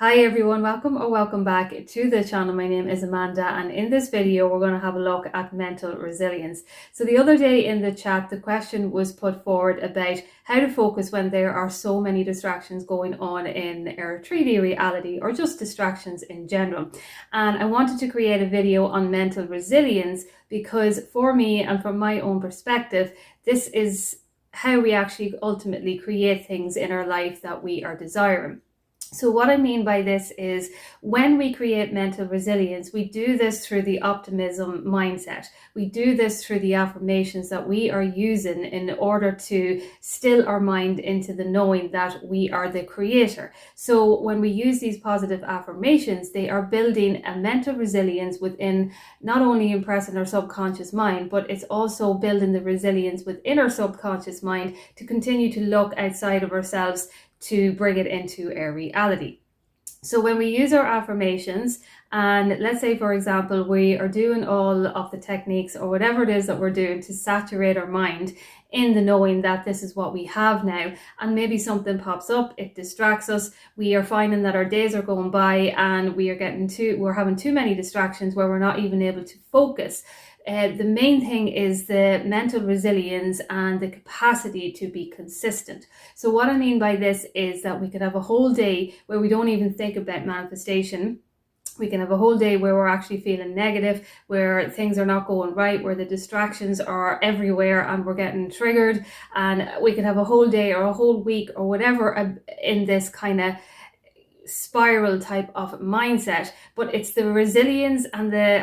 Hi everyone, welcome back to the channel. My name is Amanda, and in this video we're going to have a look at mental resilience. So the other day in the chat the question was put forward about how to focus when there are so many distractions going on in our 3D reality, or just distractions in general. And I wanted to create a video on mental resilience because for me and from my own perspective, this is how we actually ultimately create things in our life that we are desiring. So what I mean by this is when we create mental resilience, we do this through the optimism mindset. We do this through the affirmations that we are using in order to still our mind into the knowing that we are the creator. So when we use these positive affirmations, they are building a mental resilience within, not only impressing our subconscious mind, but it's also building the resilience within our subconscious mind to continue to look outside of ourselves to bring it into our reality. So when we use our affirmations, and let's say, for example, we are doing all of the techniques or whatever it is that we're doing to saturate our mind in the knowing that this is what we have now, and maybe something pops up, it distracts us, we are finding that our days are going by and we're having too many distractions where we're not even able to focus. The main thing is the mental resilience and the capacity to be consistent. So what I mean by this is that we could have a whole day where we don't even think about manifestation. We can have a whole day where we're actually feeling negative, where things are not going right, where the distractions are everywhere and we're getting triggered. And we could have a whole day or a whole week or whatever in this kind of spiral type of mindset, but it's the resilience and the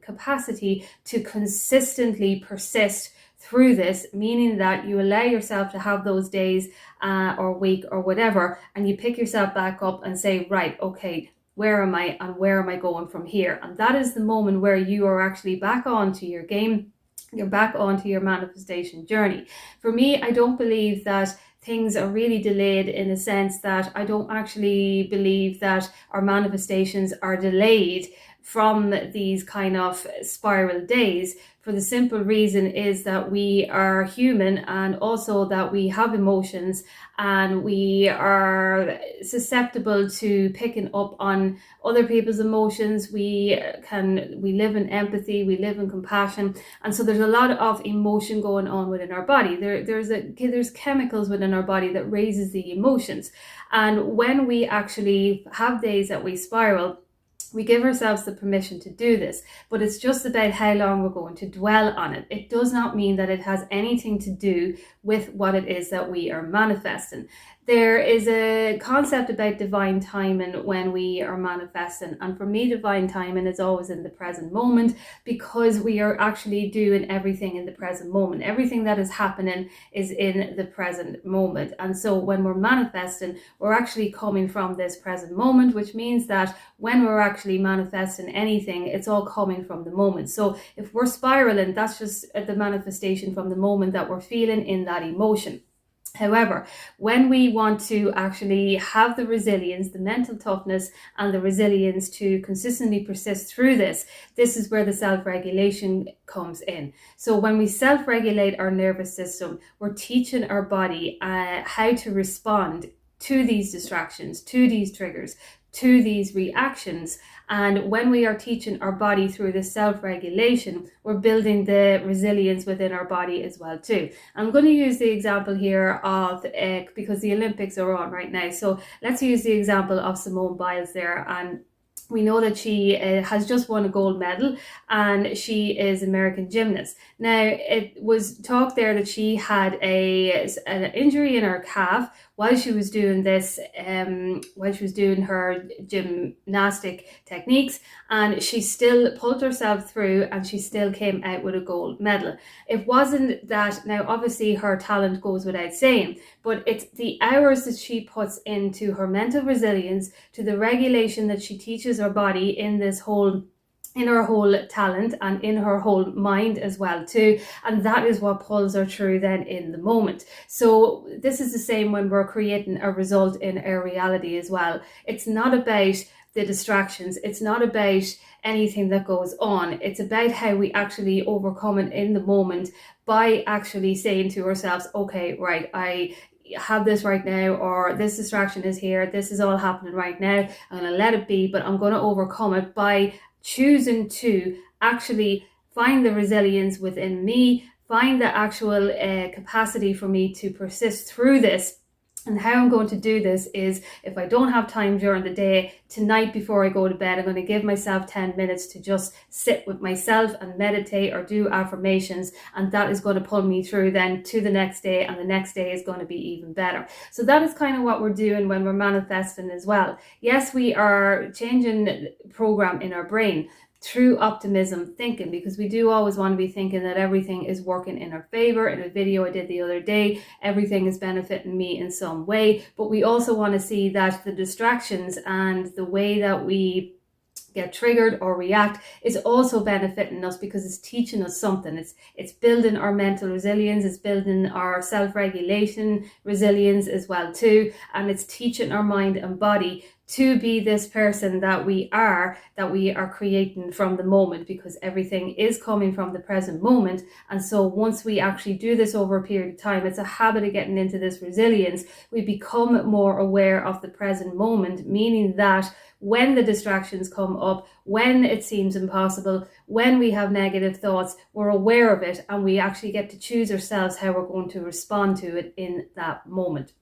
capacity to consistently persist through this, meaning that you allow yourself to have those days or week or whatever, and you pick yourself back up and say, right, okay, where am I and where am I going from here? And that is the moment where you are actually back onto your game. You're back onto your manifestation journey. For me, I don't believe that things are really delayed, in a sense that I don't actually believe that our manifestations are delayed from these kind of spiral days, for the simple reason is that we are human, and also that we have emotions and we are susceptible to picking up on other people's emotions. We live in empathy, we live in compassion, and so there's a lot of emotion going on within our body. There's chemicals within our body that raises the emotions, and when we actually have days that we spiral, we give ourselves the permission to do this, but it's just about how long we're going to dwell on it. It does not mean that it has anything to do with what it is that we are manifesting. There is a concept about divine timing when we are manifesting, and for me, divine timing is always in the present moment, because we are actually doing everything in the present moment. Everything that is happening is in the present moment, and so when we're manifesting, we're actually coming from this present moment, which means that when we're actually manifesting anything, it's all coming from the moment. So if we're spiraling, that's just the manifestation from the moment that we're feeling in that emotion. However, when we want to actually have the resilience, the mental toughness and the resilience to consistently persist through this is where the self-regulation comes in. So when we self-regulate our nervous system, we're teaching our body how to respond to these distractions, to these triggers, to these reactions. And when we are teaching our body through this self-regulation, we're building the resilience within our body as well too. I'm going to use the example here of because the Olympics are on right now, so let's use the example of Simone Biles there. And we know that she has just won a gold medal, and she is American gymnast. Now, it was talked there that she had an injury in her calf while she was doing this, while she was doing her gymnastic techniques, and she still pulled herself through and she still came out with a gold medal. It wasn't that, now obviously her talent goes without saying, but it's the hours that she puts into her mental resilience, to the regulation that she teaches her body in her whole talent and in her whole mind as well too, and that is what pulls her through then in the moment. So this is the same when we're creating a result in our reality as well. It's not about the distractions, it's not about anything that goes on, it's about how we actually overcome it in the moment by actually saying to ourselves, okay, right, have this right now, or this distraction is here, this is all happening right now, I'm going to let it be, but I'm going to overcome it by choosing to actually find the resilience within me, find the actual capacity for me to persist through this. And how I'm going to do this is, if I don't have time during the day, tonight before I go to bed, I'm going to give myself 10 minutes to just sit with myself and meditate or do affirmations. And that is going to pull me through then to the next day. And the next day is going to be even better. So that is kind of what we're doing when we're manifesting as well. Yes, we are changing the program in our brain through optimism thinking, because we do always want to be thinking that everything is working in our favor. In a video I did the other day, everything is benefiting me in some way, but we also want to see that the distractions and the way that we get triggered or react is also benefiting us, because it's teaching us something. It's building our mental resilience, it's building our self-regulation resilience as well too, and it's teaching our mind and body to be this person that we are creating from the moment, because everything is coming from the present moment. And so once we actually do this over a period of time, it's a habit of getting into this resilience. We become more aware of the present moment, meaning that when the distractions come up, when it seems impossible, when we have negative thoughts, we're aware of it, and we actually get to choose ourselves how we're going to respond to it in that moment.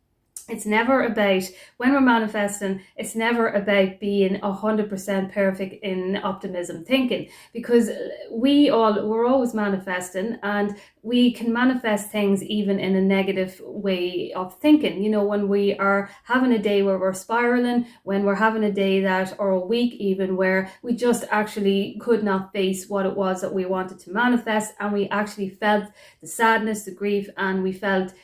It's never about, when we're manifesting, it's never about being 100% perfect in optimism thinking, because we're always manifesting, and we can manifest things even in a negative way of thinking. You know, when we are having a day where we're spiraling, when we're having a day that, or a week even, where we just actually could not face what it was that we wanted to manifest, and we actually felt the sadness, the grief, and we felt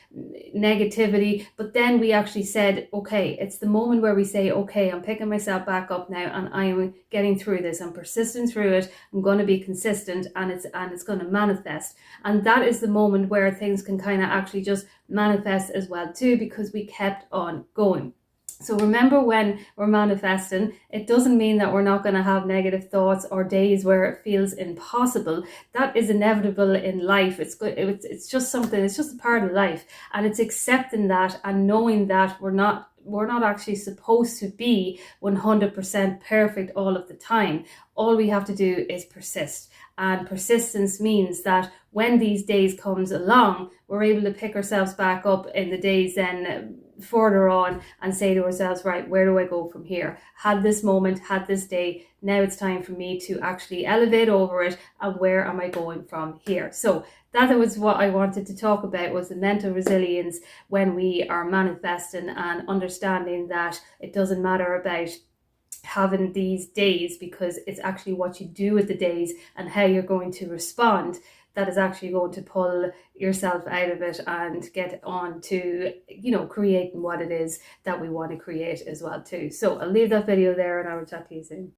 negativity, but then we actually said, okay, it's the moment where we say, okay, I'm picking myself back up now, and I am getting through this, I'm persisting through it, I'm going to be consistent, and it's going to manifest. And that is the moment where things can kind of actually just manifest as well too, because we kept on going. So remember, when we're manifesting, it doesn't mean that we're not going to have negative thoughts or days where it feels impossible. That is inevitable in life. It's just something, it's just a part of life. And it's accepting that and knowing that we're not actually supposed to be 100% perfect all of the time. All we have to do is persist. And persistence means that when these days comes along, we're able to pick ourselves back up in the days then further on and say to ourselves, right, where do I go from here? Had this moment, had this day, now it's time for me to actually elevate over it, and where am I going from here? So that was what I wanted to talk about, was the mental resilience when we are manifesting, and understanding that it doesn't matter about having these days, because it's actually what you do with the days and how you're going to respond that is actually going to pull yourself out of it and get on to, you know, creating what it is that we want to create as well too. So I'll leave that video there, and I will chat to you soon.